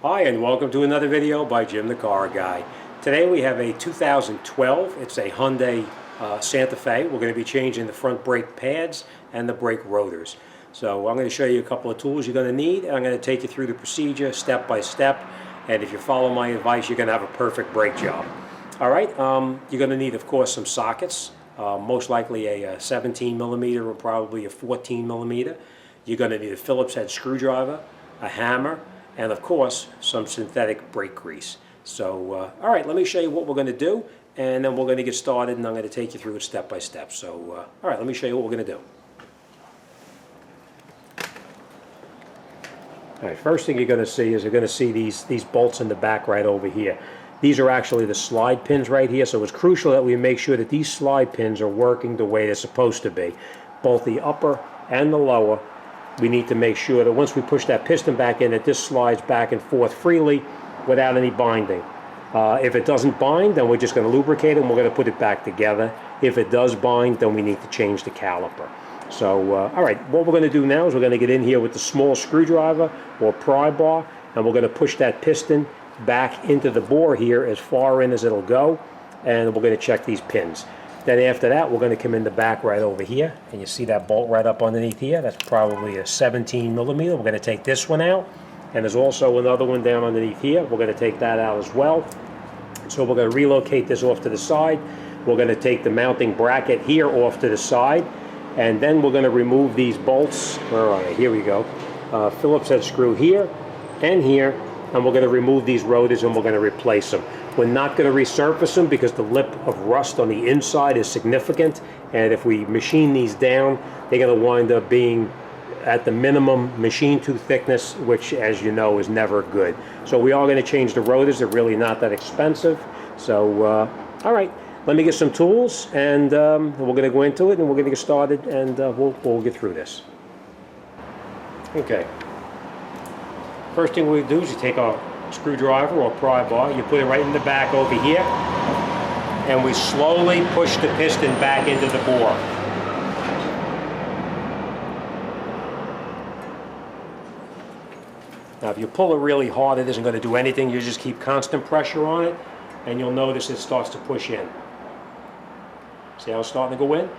Hi, and welcome to another video by Jim the Car Guy. Today we have a 2012, it's a Hyundai Santa Fe. We're going to be changing the front brake pads and the brake rotors. So I'm going to show you a couple of tools you're going to need, and I'm going to take you through the procedure step by step, and if you follow my advice you're going to have a perfect brake job. Alright, you're going to need of course some sockets, most likely a 17 millimeter or probably a 14 millimeter. You're going to need a Phillips head screwdriver, a hammer, and of course some synthetic brake grease. So alright, let me show you what we're going to do, and then we're going to get started, and I'm going to take you through it step by step. So alright, let me show you what we're going to do. Alright, first thing you're going to see is you're going to see these bolts in the back right over here. These are actually the slide pins right here, so it's crucial that we make sure that these slide pins are working the way they're supposed to be. Both the upper and the lower. We need to make sure that once we push that piston back in, that this slides back and forth freely without any binding. If it doesn't bind, then we're just going to lubricate it and we're going to put it back together. If it does bind, then we need to change the caliper. So, alright, what we're going to do now is we're going to get in here with the small screwdriver or pry bar, and we're going to push that piston back into the bore here as far in as it'll go, and we're going to check these pins. Then after that, we're going to come in the back right over here, and you see that bolt right up underneath here. That's probably a 17 millimeter. We're going to take this one out, and there's also another one down underneath here. We're going to take that out as well. So we're going to relocate this off to the side. We're going to take the mounting bracket here off to the side, and then we're going to remove these bolts. Where are they? Here we go. Phillips head screw here and here, and we're going to remove these rotors and we're going to replace them. We're not going to resurface them because the lip of rust on the inside is significant, and if we machine these down, they're going to wind up being at the minimum machine tooth thickness, which, as you know, is never good. So we are going to change the rotors. They're really not that expensive. So all right, let me get some tools, and we're going to go into it, and we're going to get started, and we'll get through this. Okay, first thing we do is you take our screwdriver or pry bar, you put it right in the back over here, and we slowly push the piston back into the bore. Now if you pull it really hard, it isn't going to do anything. You just keep constant pressure on it, and you'll notice it starts to push in. See how it's starting to go in?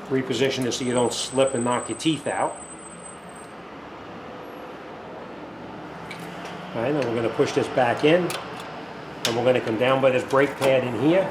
Reposition it so you don't slip and knock your teeth out. Alright, then we're going to push this back in, and we're going to come down by this brake pad in here,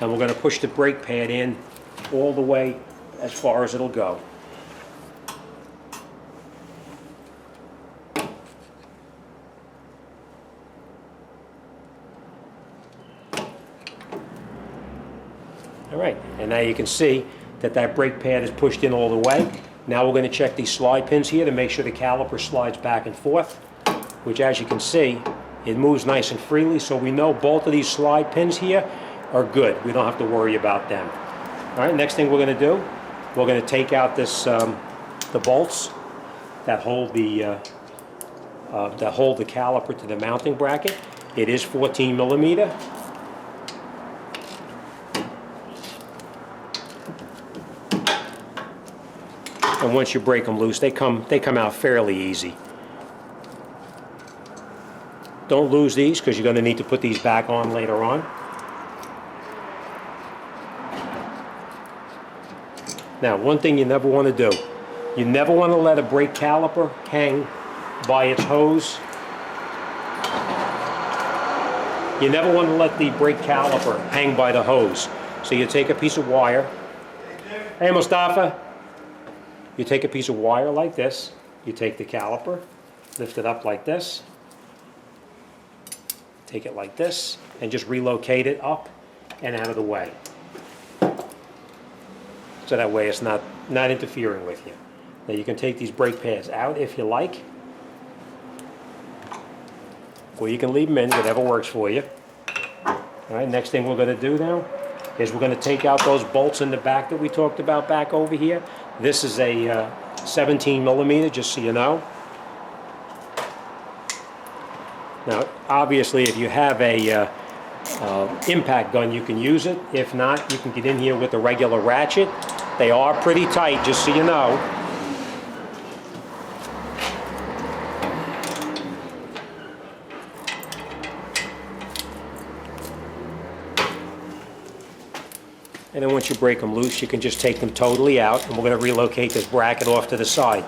and we're going to push the brake pad in all the way as far as it'll go. Alright, and now you can see that that brake pad is pushed in all the way. Now we're going to check these slide pins here to make sure the caliper slides back and forth, which, as you can see, it moves nice and freely, so we know both of these slide pins here are good. We don't have to worry about them. Alright, next thing we're going to do, we're going to take out this the bolts that hold the caliper to the mounting bracket. It is 14 millimeter. And once you break them loose, they come out fairly easy. Don't lose these because you're going to need to put these back on later on. Now, one thing you never want to do, you never want to let a brake caliper hang by its hose. You never want to let the brake caliper hang by the hose. So you take a piece of wire. Hey, Mustafa. You take a piece of wire like this. You take the caliper, lift it up like this. Take it like this, and just relocate it up and out of the way. So that way it's not interfering with you. Now you can take these brake pads out if you like, or you can leave them in, whatever works for you. Alright, next thing we're going to do now is we're going to take out those bolts in the back that we talked about back over here. This is a 17 millimeter, just so you know. Now, obviously, if you have a impact gun, you can use it. If not, you can get in here with a regular ratchet. They are pretty tight, just so you know. And then once you break them loose, you can just take them totally out, and we're going to relocate this bracket off to the side.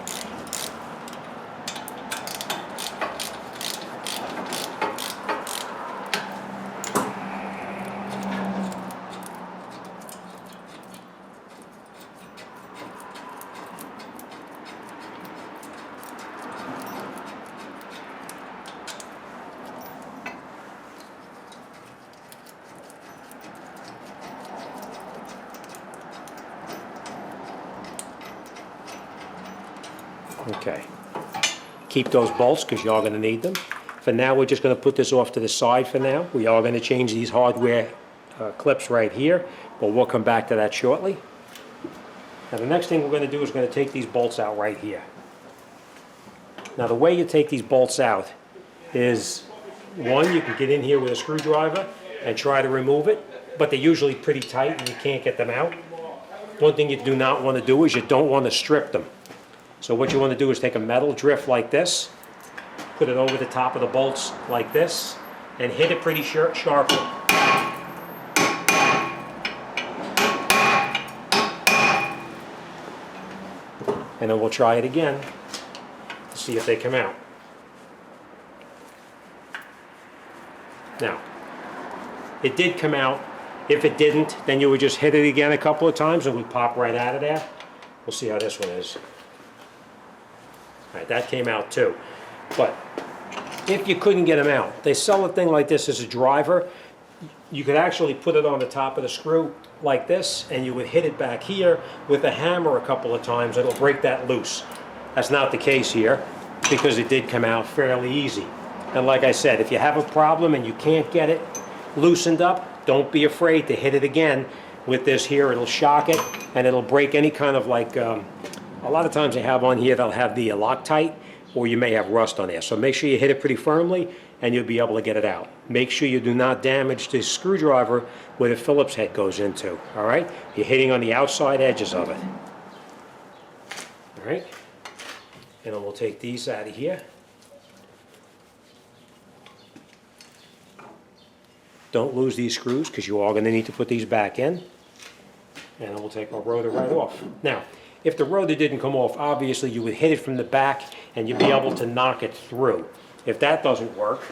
Okay, keep those bolts because you are going to need them. For now, we're just going to put this off to the side for now. We are going to change these hardware clips right here, but we'll come back to that shortly. Now the next thing we're going to do is going to take these bolts out right here. Now the way you take these bolts out is, one, you can get in here with a screwdriver and try to remove it, but they're usually pretty tight and you can't get them out. One thing you do not want to do is you don't want to strip them. So what you want to do is take a metal drift like this, put it over the top of the bolts like this, and hit it pretty sharply. And then we'll try it again to see if they come out. Now, it did come out. If it didn't, then you would just hit it again a couple of times and it would pop right out of there. We'll see how this one is. All right, that came out too. But if you couldn't get them out, they sell a thing like this as a driver. You could actually put it on the top of the screw like this, and you would hit it back here with a hammer a couple of times. It'll break that loose. That's not the case here because it did come out fairly easy. And like I said, if you have a problem and you can't get it loosened up, don't be afraid to hit it again with this here. It'll shock it and it'll break any kind of like, a lot of times they have on here, they'll have the Loctite, or you may have rust on there. So make sure you hit it pretty firmly and you'll be able to get it out. Make sure you do not damage the screwdriver where the Phillips head goes into, all right? You're hitting on the outside edges of it. All right? And then we'll take these out of here. Don't lose these screws because you are going to need to put these back in. And then we'll take our rotor right off. Now, if the rotor didn't come off, obviously you would hit it from the back and you'd be able to knock it through. If that doesn't work,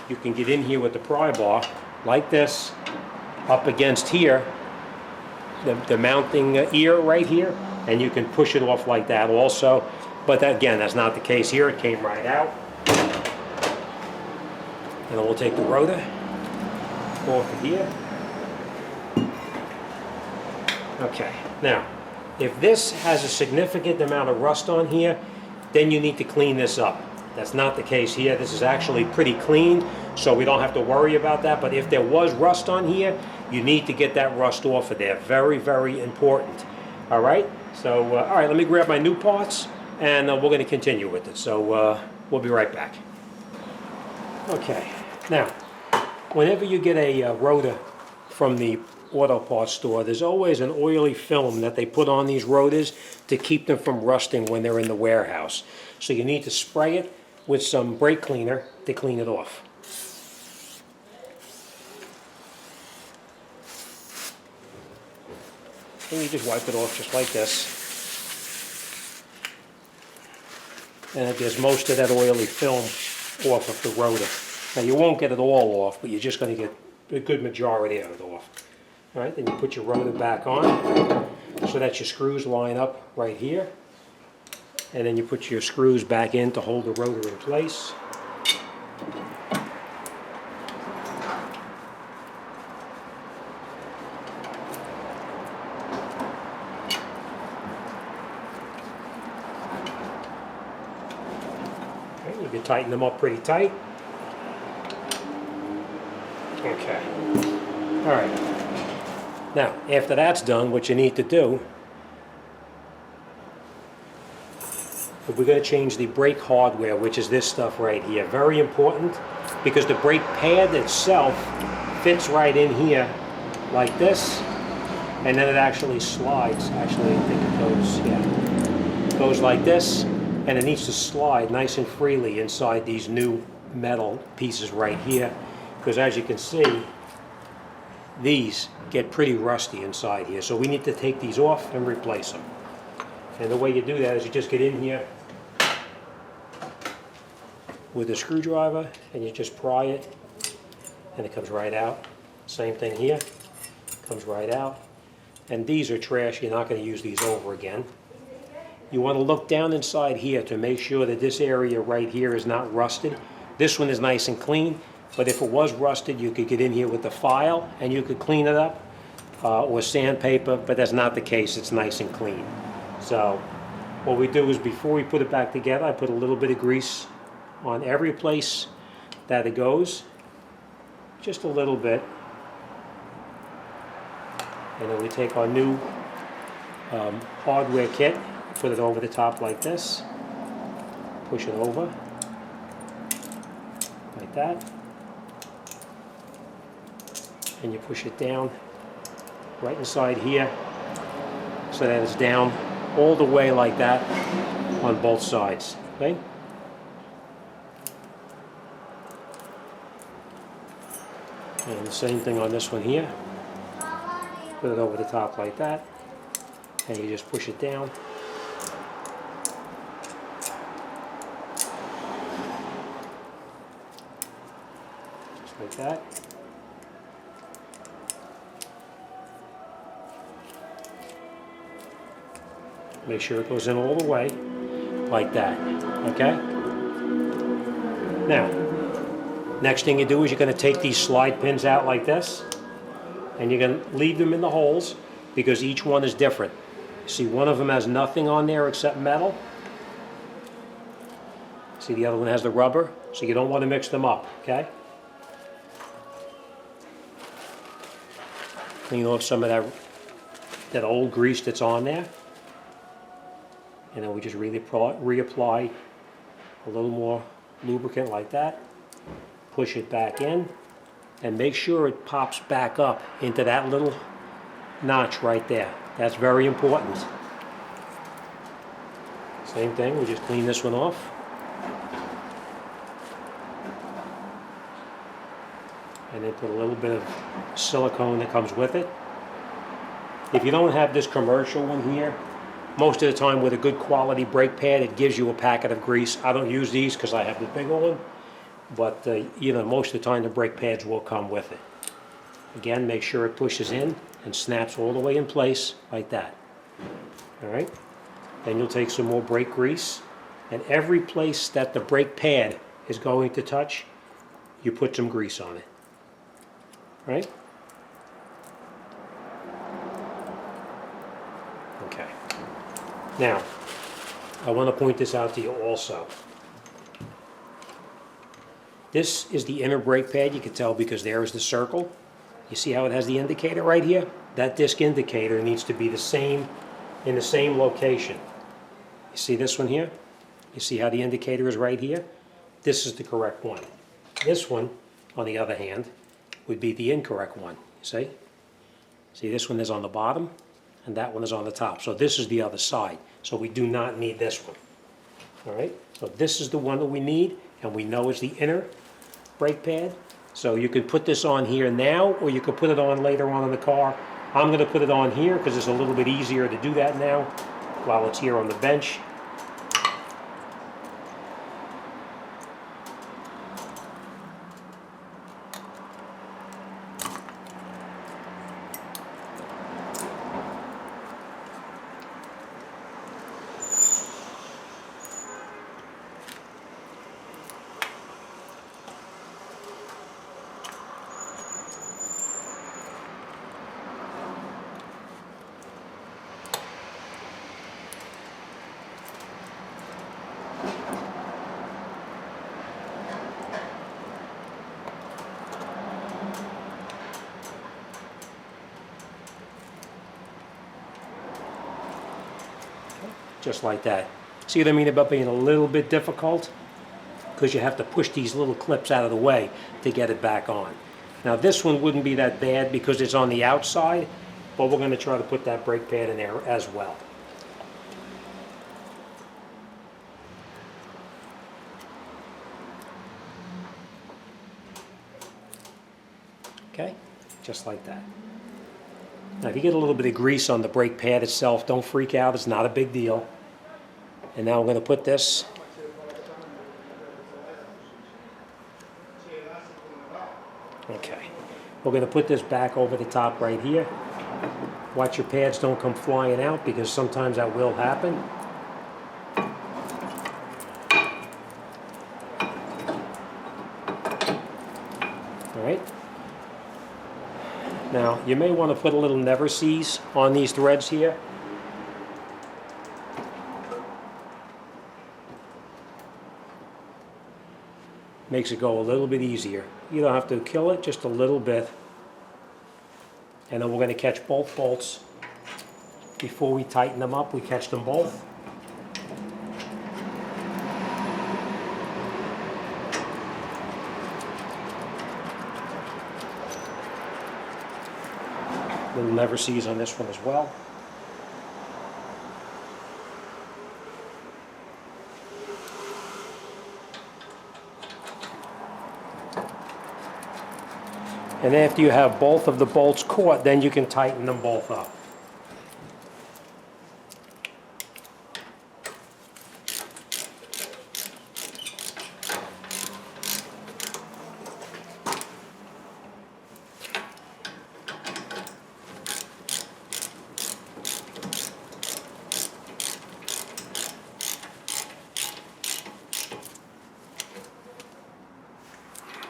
you can get in here with the pry bar like this, up against here, the mounting ear right here, and you can push it off like that also. But that, again, that's not the case here. It came right out. And then we'll take the rotor off of here. Okay, now, if this has a significant amount of rust on here, then you need to clean this up. That's not the case here. This is actually pretty clean, so we don't have to worry about that. But if there was rust on here, you need to get that rust off of there. Very, very important. All right? So, all right, let me grab my new parts, and we're going to continue with it. So, we'll be right back. Okay, now, whenever you get a rotor from the auto parts store, there's always an oily film that they put on these rotors to keep them from rusting when they're in the warehouse. So you need to spray it with some brake cleaner to clean it off. And you just wipe it off just like this. And it gets most of that oily film off of the rotor. Now you won't get it all off, but you're just going to get a good majority of it off. All right, then you put your rotor back on so that your screws line up right here. And then you put your screws back in to hold the rotor in place. Okay, you can tighten them up pretty tight. Okay. All right. Now, after that's done, what you need to do, we're going to change the brake hardware, which is this stuff right here. Very important, because the brake pad itself fits right in here like this, and then it actually slides. Actually, I think it goes, yeah, it goes like this, and it needs to slide nice and freely inside these new metal pieces right here, because as you can see, these get pretty rusty inside here. So we need to take these off and replace them. And the way you do that is you just get in here with a screwdriver and you just pry it and it comes right out. Same thing here, comes right out. And these are trash, you're not going to use these over again. You want to look down inside here to make sure that this area right here is not rusted. This one is nice and clean, but if it was rusted, you could get in here with the file and you could clean it up, or sandpaper, but that's not the case, it's nice and clean. So what we do is before we put it back together, I put a little bit of grease on every place that it goes, just a little bit. And then we take our new hardware kit, put it over the top like this, push it over, like that, and you push it down right inside here so that it's down all the way like that on both sides, okay? And the same thing on this one here. Put it over the top like that, and you just push it down. Just like that. Make sure it goes in all the way, like that, okay? Now, next thing you do is you're going to take these slide pins out like this, and you're going to leave them in the holes because each one is different. See, one of them has nothing on there except metal. See, the other one has the rubber, so you don't want to mix them up, okay? Clean off some of that old grease that's on there. And then we just really reapply a little more lubricant like that. Push it back in. And make sure it pops back up into that little notch right there. That's very important. Same thing, we just clean this one off. And then put a little bit of silicone that comes with it. If you don't have this commercial one here, most of the time with a good quality brake pad, it gives you a packet of grease. I don't use these because I have the big one. But you know, most of the time the brake pads will come with it. Again, make sure it pushes in and snaps all the way in place like that. All right. Then you'll take some more brake grease, and every place that the brake pad is going to touch, you put some grease on it. All right. Okay. Now, I want to point this out to you also. This is the inner brake pad. You can tell because there is the circle. You see how it has the indicator right here? That disc indicator needs to be the same, in the same location. You see this one here? You see how the indicator is right here? This is the correct one. This one, on the other hand, would be the incorrect one. You see? See, this one is on the bottom, and that one is on the top. So this is the other side. So we do not need this one. All right? So this is the one that we need, and we know it's the inner brake pad. So you could put this on here now, or you could put it on later on in the car. I'm going to put it on here because it's a little bit easier to do that now while it's here on the bench. Just like that. See what I mean about being a little bit difficult? Because you have to push these little clips out of the way to get it back on. Now this one wouldn't be that bad because it's on the outside, but we're going to try to put that brake pad in there as well. Okay, just like that. Now if you get a little bit of grease on the brake pad itself, don't freak out, it's not a big deal. And now I'm going to put this okay. We're going to put this back over the top right here. Watch your pads don't come flying out because sometimes that will happen. Alright. Now you may want to put a little never seize on these threads here. Makes it go a little bit easier. You don't have to kill it, just a little bit. And then we're going to catch both bolts. Before we tighten them up, we catch them both. Little never seize on this one as well. And after you have both of the bolts caught, then you can tighten them both up.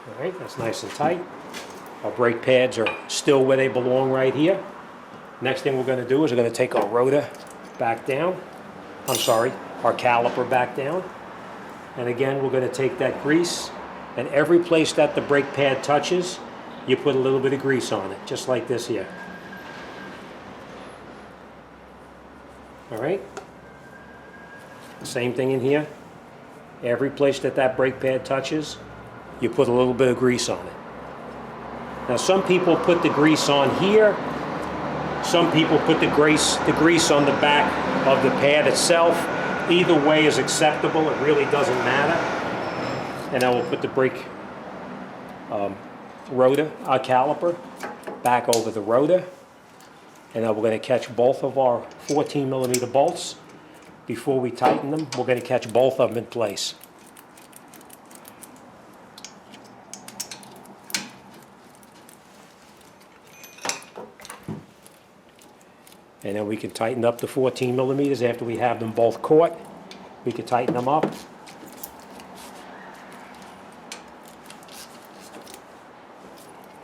All right, that's nice and tight. Our brake pads are still where they belong right here. Next thing we're going to do is we're going to take our rotor back down. I'm sorry, our caliper back down. And again, we're going to take that grease, and every place that the brake pad touches, you put a little bit of grease on it, just like this here. All right? Same thing in here. Every place that that brake pad touches, you put a little bit of grease on it. Now some people put the grease on here, some people put the grease on the back of the pad itself. Either way is acceptable, it really doesn't matter. And now we'll put the brake rotor, our caliper, back over the rotor. And now we're going to catch both of our 14mm bolts. Before we tighten them, we're going to catch both of them in place. And then we can tighten up the 14mm after we have them both caught. We can tighten them up.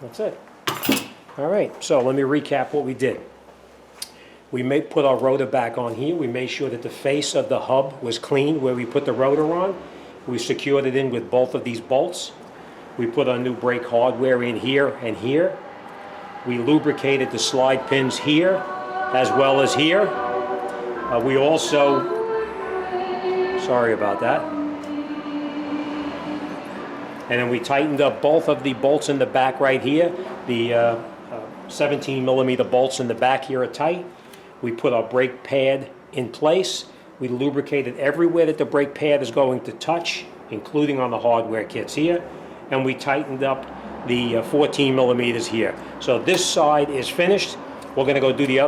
That's it. All right, so let me recap what we did. We put our rotor back on here. We made sure that the face of the hub was clean where we put the rotor on. We secured it in with both of these bolts. We put our new brake hardware in here and here. We lubricated the slide pins here as well as here. We also, sorry about that. And then we tightened up both of the bolts in the back right here. The 17mm bolts in the back here are tight. We put our brake pad in place. We lubricated everywhere that the brake pad is going to touch, including on the hardware kits here. And we tightened up the 14mm here. So this side is finished. We're going to go do the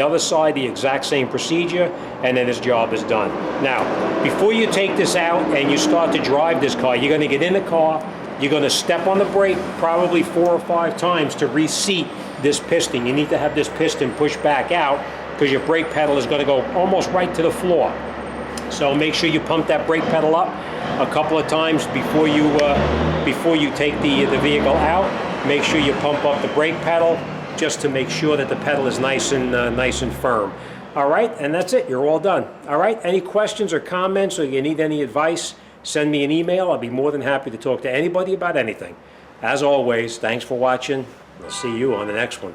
other side, the exact same procedure, and then this job is done. Now, before you take this out and you start to drive this car, you're going to get in the car, you're going to step on the brake probably 4 or 5 times to reseat this piston. You need to have this piston pushed back out because your brake pedal is going to go almost right to the floor. So make sure you pump that brake pedal up a couple of times before you take the vehicle out. Make sure you pump up the brake pedal, just to make sure that the pedal is nice and firm. All right, and that's it. You're all done. All right, any questions or comments, or you need any advice, send me an email. I'll be more than happy to talk to anybody about anything. As always, thanks for watching. I'll see you on the next one.